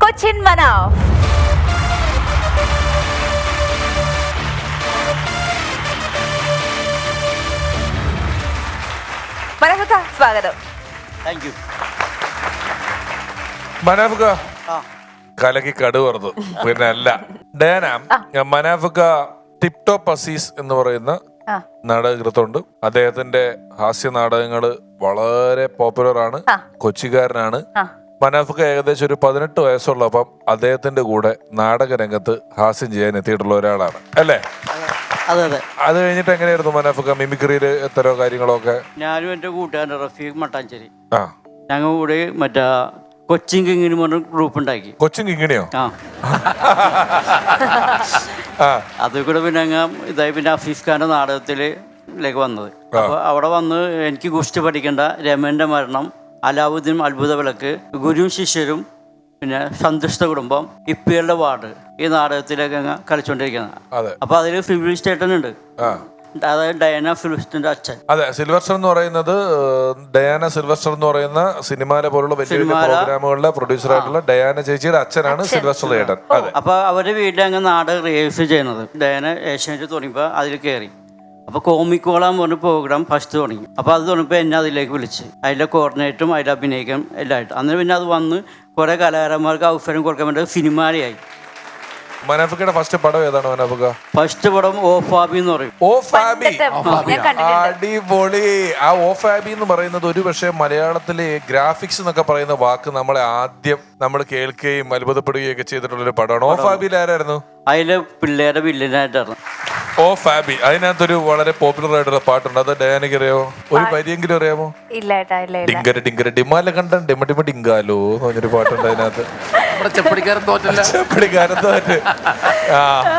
കൊച്ചിൻ മനാഫ്. മനാഫ്ക, സ്വാഗതം. Thank you. മനാഫ്ക കലക്കി കടുവറുതു. പിന്നെ അല്ല ഡയാന, മനാഫ്ക ടിപ് ടോപ്പ് അസീസ് എന്ന് പറയുന്ന നാടകകൃത്തുണ്ട്. അദ്ദേഹത്തിന്റെ ഹാസ്യ നാടകങ്ങള് വളരെ പോപ്പുലർ ആണ്. കൊച്ചിക്കാരനാണ്. മനാഫ്ക ഏകദേശം ഒരു 18 വയസ്സുള്ളപ്പം അദ്ദേഹത്തിന്റെ കൂടെ നാടക രംഗത്ത് ഹാസ്യം ചെയ്യാൻ എത്തിയിട്ടുള്ള ഒരാളാണ് അല്ലേ? അതെ അതെ. അത് കഴിഞ്ഞിട്ട് എങ്ങനെയായിരുന്നു മനാഫ്ക മിമിക്രിയില് എത്രയോ കാര്യങ്ങളൊക്കെ? ഞാനും എൻ്റെ കൂട്ടുകാരൻ റഫീഖ് മട്ടാഞ്ചേരി ഞങ്ങൾ കൂടെ മറ്റേ കൊച്ചിൻ കിങ്ങിണി പറഞ്ഞ ഗ്രൂപ്പ് ഉണ്ടാക്കി. കൊച്ചിൻ കിങ്ങിണിയോ? അത് കൂടെ പിന്നെ അങ്ങ് ഇതായി പിന്നെ ഹഫീസ് ഖാന്റെ നാടകത്തിലേക്ക് വന്നത്. അപ്പോൾ അവിടെ വന്ന് എനിക്ക് ഗുസ്തി പഠിക്കേണ്ട രമേന്റെ മരണം, അലാവുദ്ദീൻ അത്ഭുത വിളക്ക്, ഗുരുവും ശിഷ്യരും, പിന്നെ സന്തുഷ്ട കുടുംബം, ഇപ്പികളുടെ വാർഡ്, ഈ നാടകത്തിലേക്ക് അങ്ങ് കളിച്ചോണ്ടിരിക്കുന്നത്. അപ്പൊ അതിൽ ഫിലിം സ്റ്റേറ്റൻ ഉണ്ട്, അതായത് ഡയാന സിൽവസ്റ്ററിന്റെ അച്ഛൻ. അതെ, സിൽവസ്റ്റർ എന്ന് പറയുന്നത് ഡയാന സിൽവസ്റ്റർ എന്ന് പറയുന്ന സിനിമാലെ പോലുള്ള വലിയ വലിയ പ്രോഗ്രാമുകളിലെ പ്രൊഡ്യൂസർ ആയിട്ടുള്ള ഡയാന ചേച്ചിയുടെ അച്ഛനാണ് സിൽവസ്റ്റർ ചേട്ടൻ. അപ്പൊ അവരുടെ വീട്ടിൽ അങ്ങ് നാടകം റിഹേഴ്സൽ ചെയ്യുന്നത്. ഡയാന ഏഷ്യാനെറ്റ് തുടങ്ങിയപ്പോൾ അതിൽ കയറി. അപ്പോൾ കോമിക്കോളാന്ന് പറഞ്ഞ പ്രോഗ്രാം ഫസ്റ്റ് തുടങ്ങി. അപ്പോൾ അത് തുടങ്ങിയപ്പോൾ എന്നെ അതിലേക്ക് വിളിച്ച് അതിലെ കോർഡിനേറ്ററും അതിലെ അഭിനയിക്കാൻ എല്ലായിട്ട്. അന്ന് പിന്നെ അത് വന്ന് കുറേ കലാകാരന്മാർക്ക് അവസരം കൊടുക്കാൻ വേണ്ടി സിനിമാരിയായി. മനാഫ്കയുടെ ഫസ്റ്റ് പടം ഏതാണ് മനാഫ്ക? ഫസ്റ്റ് പടം ഓ ഫാബി എന്ന് പറയും. ഓ ഫാബി, അടിപൊളി. ആ ഓ ഫാബി എന്ന് പറയുന്നത് ഒരു പക്ഷേ മലയാളത്തിലെ ഗ്രാഫിക്സ് എന്നൊക്കെ പറയുന്ന വാക്ക് നമ്മളെ ആദ്യം നമ്മൾ കേൾക്കുകയും അത്ഭുതപ്പെടുകയും ഒക്കെ ചെയ്തിട്ടുള്ള ഒരു പടമാണ്. ഓ ഫാബിയിൽ ആരായിരുന്നു? അതിലെ പിള്ളേരെ വില്ലനായിട്ടായിരുന്നു ഓ ഫാബി. അതിനകത്തൊരു വളരെ പോപ്പുലർ ആയിട്ടുള്ള പാട്ടുണ്ട്, അത് ഡയാനയ്ക്ക് അറിയാമോ? ഒരു വരിയെങ്കിലും അറിയാമോ? ഡിങ്കര ഡിങ്കര ഡിമാല കണ്ട ഡിമ ഡിമ ഡിങ്കാലോ എന്ന് പറഞ്ഞൊരു പാട്ടുണ്ട് അതിനകത്ത്. ചെപ്പടിക്കാരൻ തോറ്റ്.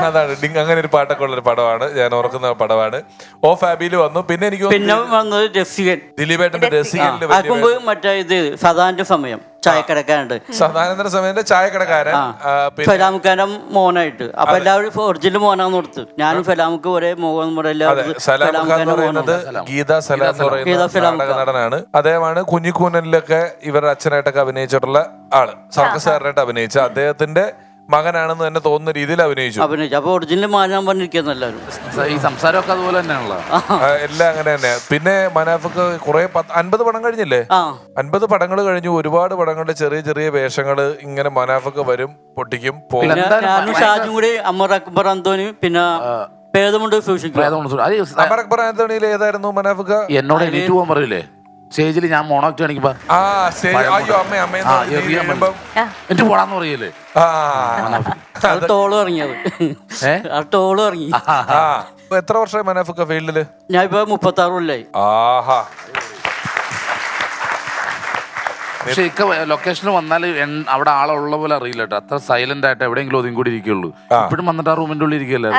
അതാണ് ഡിങ്. അങ്ങനെ ഒരു പാട്ടൊക്കെ ഉള്ളൊരു പടമാണ്, ഞാൻ ഓർക്കുന്ന പടമാണ്. ഓ ഫാബിയിൽ വന്നു. പിന്നെ എനിക്ക് വന്നത് രസികൻ, ദിലീപേട്ടന്റെ രസികനിൽ മറ്റേ ഇത് സദാന്റെ സമയം ചായക്കടക്കാരുണ്ട്. സദാനന്ദ സമയത്തിന്റെ ചായക്കടക്കാരൻ ഫലാമുക്കാരൻ മോനായിട്ട്. അപ്പൊ എല്ലാവരും ഒറിജിനൽ മോനാന്ന് കൊടുത്ത്. ഞാനും ഫലാമുക്ക് ഒരേ മോഹൻ ഗീത സലാം എന്ന് പറയുന്ന നടനാണ്. അദ്ദേഹമാണ് കുഞ്ഞിക്കൂനലിലൊക്കെ ഇവരുടെ അച്ഛനായിട്ടൊക്കെ അഭിനയിച്ചിട്ടുള്ള ആള്. സർക്കസുകാരനായിട്ട് അഭിനയിച്ച അദ്ദേഹത്തിന്റെ മകനാണെന്ന് തന്നെ തോന്നുന്ന രീതിയിൽ അഭിനയിച്ചു. അപ്പൊ ഒറിജിനൽ മാനാൻ പറഞ്ഞിരിക്കുന്ന എല്ലാവരും ഈ സംസാരമൊക്കെ അതുപോലെ തന്നെയാണല്ലോ, എല്ലാം അങ്ങനെ തന്നെ. പിന്നെ മനാഫ്ക്ക് കുറെ 50 പടം കഴിഞ്ഞില്ലേ? 50 പടങ്ങൾ കഴിഞ്ഞു. ഒരുപാട് പടങ്ങളുടെ ചെറിയ ചെറിയ വേഷങ്ങള് ഇങ്ങനെ മനാഫ്ക്ക് വരും, പൊട്ടിക്കും, പോകും. ഷാജും കൂടി അമർ അക്ബർ അന്തോണി, പിന്നെ അമർ അക്ബർ ആന്റണിയിൽ ഏതായിരുന്നു മനാഫ്ക്ക്? എന്നോട് എണീറ്റ് പോകാൻ പറയില്ലേ സ്റ്റേജിൽ, ഞാൻ മോണോക്ട് കാണിക്കുമ്പോ എനിക്ക് പോടാന്ന് പറയല്ലേ. ടോള് ഇറങ്ങിയത്. ടോള് ഇറങ്ങി. എത്ര വർഷമായി മനാഫ്ക്ക് ഫീൽഡില്? ഞാൻ ഇപ്പൊ 36 കൊല്ലായി. ആഹാ. പക്ഷെ ഇക്ക ലൊക്കേഷനിൽ വന്നാൽ അവിടെ ആളുള്ള പോലെ അറിയില്ല കേട്ടോ. അത്ര സൈലന്റ് ആയിട്ട് എവിടെയെങ്കിലും ഒതുങ്ങി കൂടി ഇരിക്കുള്ളൂ. ഇപ്പോഴും വന്നിട്ട് ആ റൂമിന്റെ ഉള്ളിൽ ഇരിക്കല്ലേ.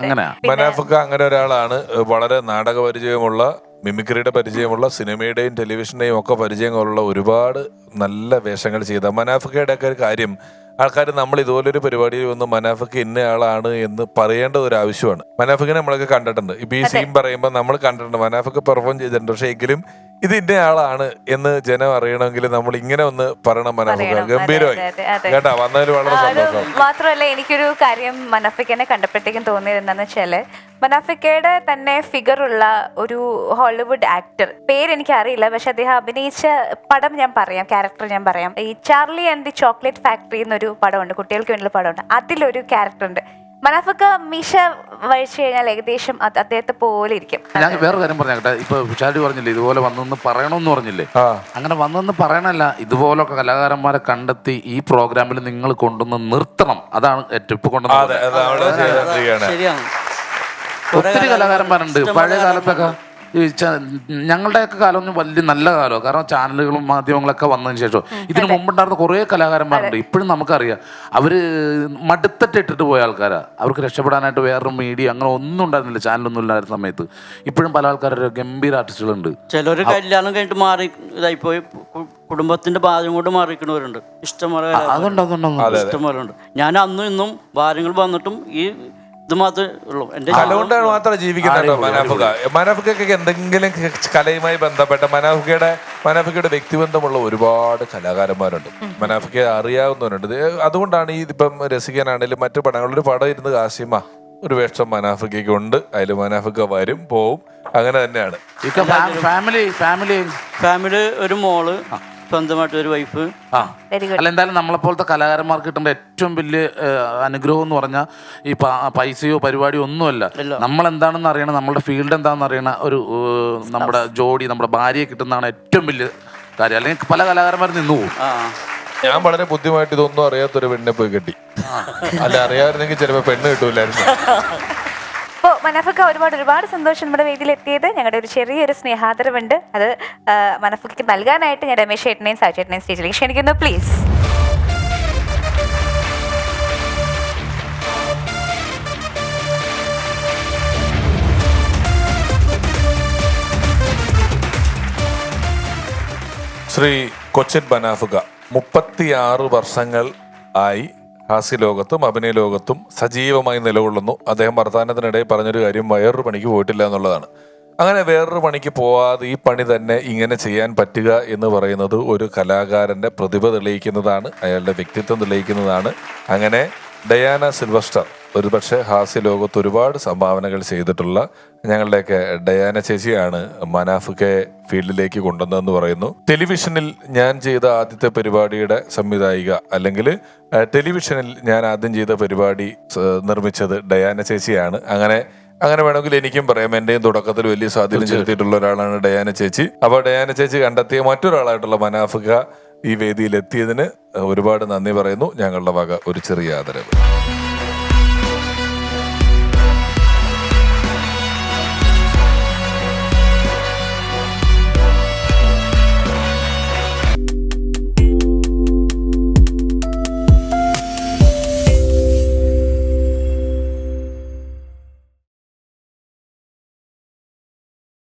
അങ്ങനെയാ മനാഫ്ക്ക് അങ്ങനെ ഒരാളാണ്. വളരെ നാടക പരിചയമുള്ള, മിമിക്രിയുടെ പരിചയമുള്ള, സിനിമയുടെയും ടെലിവിഷന്റെയും ഒക്കെ പരിചയങ്ങളുള്ള, ഒരുപാട് നല്ല വേഷങ്ങൾ ചെയ്ത മനാഫ്ക്കയുടെ ഒക്കെ ഒരു കാര്യം ആൾക്കാർ നമ്മൾ ഇതുപോലൊരു പരിപാടിയിൽ വന്ന് മനാഫ്ക്ക് ഇന്ന ആളാണ് എന്ന് പറയേണ്ട ഒരു ആവശ്യമാണ്. മനാഫ്ക്കിനെ നമ്മളൊക്കെ കണ്ടിട്ടുണ്ട്. ഇപ്പൊ ഈ സീൻ പറയുമ്പോൾ നമ്മൾ കണ്ടിട്ടുണ്ട്, മനാഫ്ക്ക് പെർഫോം ചെയ്തിട്ടുണ്ട്. പക്ഷെ എങ്കിലും ഇത് ഇന്ന ആളാണ് എന്ന് ജനം അറിയണമെങ്കിൽ നമ്മൾ ഇങ്ങനെ ഒന്ന് പറയണം. മനാഫ്ക്ക് ഗംഭീരമായി കേട്ടാ, വന്നതിൽ വളരെ സന്തോഷം. മാത്രമല്ല എനിക്കൊരു കാര്യം മനാഫ്ക്കിനെ കണ്ടപ്പോഴത്തേക്കും തോന്നിയത് എന്താണെന്ന് വെച്ചാല്, മനാഫ്ക്കയുടെ തന്നെ ഫിഗറുള്ള ഒരു ഹോളിവുഡ് ആക്ടർ, പേരെനിക്ക് അറിയില്ല, പക്ഷെ അദ്ദേഹം അഭിനയിച്ച പടം ഞാൻ പറയാം, ക്യാരക്ടർ ഞാൻ പറയാം. ഈ Charlie and the chocolate factory എന്നൊരു പടമുണ്ട്, കുട്ടികൾക്ക് വേണ്ടിയുള്ള പടമുണ്ട്. അതിലൊരു ക്യാരക്ടർ ഉണ്ട്. മനാഫ്ക്ക് മീശ വഴിച്ചു കഴിഞ്ഞാൽ ഏകദേശം അദ്ദേഹത്തെ പോലെ ഇരിക്കും. ഞാൻ വേറെ കാര്യം പറഞ്ഞേട്ടെ. ഇപ്പൊ വിശാലി പറഞ്ഞില്ലേ ഇതുപോലെ വന്നെന്ന് പറയണമെന്ന് പറഞ്ഞില്ലേ, അങ്ങനെ വന്നെന്ന് പറയണല്ല, ഇതുപോലൊക്കെ കലാകാരന്മാരെ കണ്ടെത്തി ഈ പ്രോഗ്രാമിൽ നിങ്ങൾ കൊണ്ടുവന്ന് നിർത്തണം. അതാണ് ഏറ്റവും ഇപ്പൊ കൊണ്ടുവന്നത്. ശരിയാണ്. ഒത്തിരി കലാകാരന്മാരുണ്ട് പഴയ കാലത്തൊക്കെ. ഞങ്ങളുടെയൊക്കെ കാലമൊന്നും വലിയ നല്ല കാലമാണ്, കാരണം ചാനലുകളും മാധ്യമങ്ങളൊക്കെ വന്നതിന് ശേഷം. ഇതിനു മുമ്പുണ്ടായിരുന്ന കുറേ കലാകാരന്മാരുണ്ട്. ഇപ്പോഴും നമുക്കറിയാം അവര് മടുത്തിട്ടിട്ട് പോയ ആൾക്കാരാ. അവർക്ക് രക്ഷപ്പെടാനായിട്ട് വേറൊരു മീഡിയ അങ്ങനെ ഒന്നും ഉണ്ടായിരുന്നില്ല, ചാനലൊന്നും ഇല്ലായിരുന്ന സമയത്ത്. ഇപ്പോഴും പല ആൾക്കാരുടെ ഗംഭീര ആർട്ടിസ്റ്റുകളുണ്ട്. ചിലര് കല്യാണം കഴിഞ്ഞിട്ട് മാറി ഇതായിപ്പോയി, കുടുംബത്തിന്റെ ഭാരം കൊണ്ട് മാറിക്കുന്നവരുണ്ട്. ഇഷ്ടംപോലെ ഇഷ്ടംപോലെ ഉണ്ട്. ഞാൻ അന്നും ഇന്നും ഭാര്യങ്ങൾ വന്നിട്ടും ഈ ഇത് മാത്രമേ ഉള്ളൂ എൻ്റെ കല കൊണ്ടാണ് മാത്രം ജീവിക്കുന്നുണ്ടോ മനാഫിക? മനാഫിക്കൊക്കെ എന്തെങ്കിലും കലയുമായി ബന്ധപ്പെട്ട മനാഫിക്കയുടെ വ്യക്തിബന്ധമുള്ള ഒരുപാട് കലാകാരന്മാരുണ്ട്. മനാഫിക്കെ അറിയാവുന്നവരുണ്ട്. അതുകൊണ്ടാണ് ഈ ഇപ്പം രസിക്കാനാണെങ്കിലും മറ്റു പടങ്ങളിലൊരു പടം ഇരുന്ന് കാശിമ ഒരു വേഷം മനാഫിക്കയ്ക്ക് ഉണ്ട്. അതിൽ മനാഫിക്ക വരും പോവും, അങ്ങനെ തന്നെയാണ്. ഫാമിലി ഒരു മോള്, സ്വന്തമായിട്ട് ഒരു വൈഫ്. അല്ല, എന്തായാലും നമ്മളെപ്പോലത്തെ കലാകാരന്മാർക്ക് കിട്ടുന്ന ഏറ്റവും വലിയ അനുഗ്രഹം എന്ന് പറഞ്ഞാൽ ഈ പൈസയോ പരിപാടിയോ ഒന്നുമല്ല. നമ്മൾ എന്താണെന്ന് അറിയണം, നമ്മുടെ ഫീൽഡ് എന്താണെന്ന് അറിയണ ഒരു നമ്മുടെ ജോഡി, നമ്മുടെ ഭാര്യയെ കിട്ടുന്നതാണ് ഏറ്റവും വലിയ കാര്യം. അല്ലെങ്കിൽ പല കലാകാരന്മാരും നിന്നു പോകും. ഞാൻ വളരെ ബുദ്ധിമായിട്ട് ഇതൊന്നും അറിയാത്തൊരു പെണ്ണിനെ പോയി കെട്ടി. അല്ല, അറിയാമായിരുന്നെങ്കിൽ ചിലപ്പോൾ പെണ്ണ് കിട്ടൂലായിരുന്നു. അപ്പോൾ മനാഫിക്ക ഒരുപാട് സന്തോഷം നമ്മുടെ വേദിയിൽ എത്തിയത്. ഞങ്ങളുടെ ഒരു ചെറിയൊരു സ്നേഹാദരവുണ്ട്. അത് മനാഫിക്കയ്ക്ക് നൽകാനായിട്ട് ഞാൻ രമേശ് ചേട്ടനെയും സാജു ചേട്ടനെയും സ്റ്റേജിലേക്ക് ക്ഷണിക്കുന്നു. പ്ലീസ്. ശ്രീ കൊച്ചിൻ മനാഫിക 36 വർഷങ്ങൾ ആയി ഹാസ്യലോകത്തും അഭിനയ ലോകത്തും സജീവമായി നിലകൊള്ളുന്നു. അദ്ദേഹം വർത്തമാനത്തിനിടെ പറഞ്ഞൊരു കാര്യം, വേറൊരു പണിക്ക് പോയിട്ടില്ല എന്നുള്ളതാണ്. അങ്ങനെ വേറൊരു പണിക്ക് പോവാതെ ഈ പണി തന്നെ ഇങ്ങനെ ചെയ്യാൻ പറ്റുക എന്ന് പറയുന്നത് ഒരു കലാകാരൻ്റെ പ്രതിഭ തെളിയിക്കുന്നതാണ്, അയാളുടെ വ്യക്തിത്വം തെളിയിക്കുന്നതാണ്. അങ്ങനെ ഡയാന സിൽവസ്റ്റർ ഒരുപക്ഷെ ഹാസ്യ ലോകത്ത് ഒരുപാട് സംഭാവനകൾ ചെയ്തിട്ടുള്ള ഞങ്ങളുടെയൊക്കെ ഡയാന ചേച്ചിയാണ് മനാഫിക്കെ ഫീൽഡിലേക്ക് കൊണ്ടുവന്നതെന്ന് പറയുന്നു. ടെലിവിഷനിൽ ഞാൻ ചെയ്ത ആദ്യത്തെ പരിപാടിയുടെ സംവിധായിക, അല്ലെങ്കിൽ ടെലിവിഷനിൽ ഞാൻ ആദ്യം ചെയ്ത പരിപാടി നിർമ്മിച്ചത് ഡയാന ചേച്ചിയാണ്. അങ്ങനെ വേണമെങ്കിൽ എനിക്കും പറയാം, എന്റെയും തുടക്കത്തിൽ വലിയ സ്വാധീനം ചെലുത്തിയിട്ടുള്ള ഒരാളാണ് ഡയാന ചേച്ചി. അപ്പോൾ ഡയാന ചേച്ചി കണ്ടെത്തിയ മറ്റൊരാളായിട്ടുള്ള മനാഫിക ഈ വേദിയിൽ എത്തിയതിന് ഒരുപാട് നന്ദി പറയുന്നു. ഞങ്ങളുടെ വക ഒരു ചെറിയ ആദരവ്.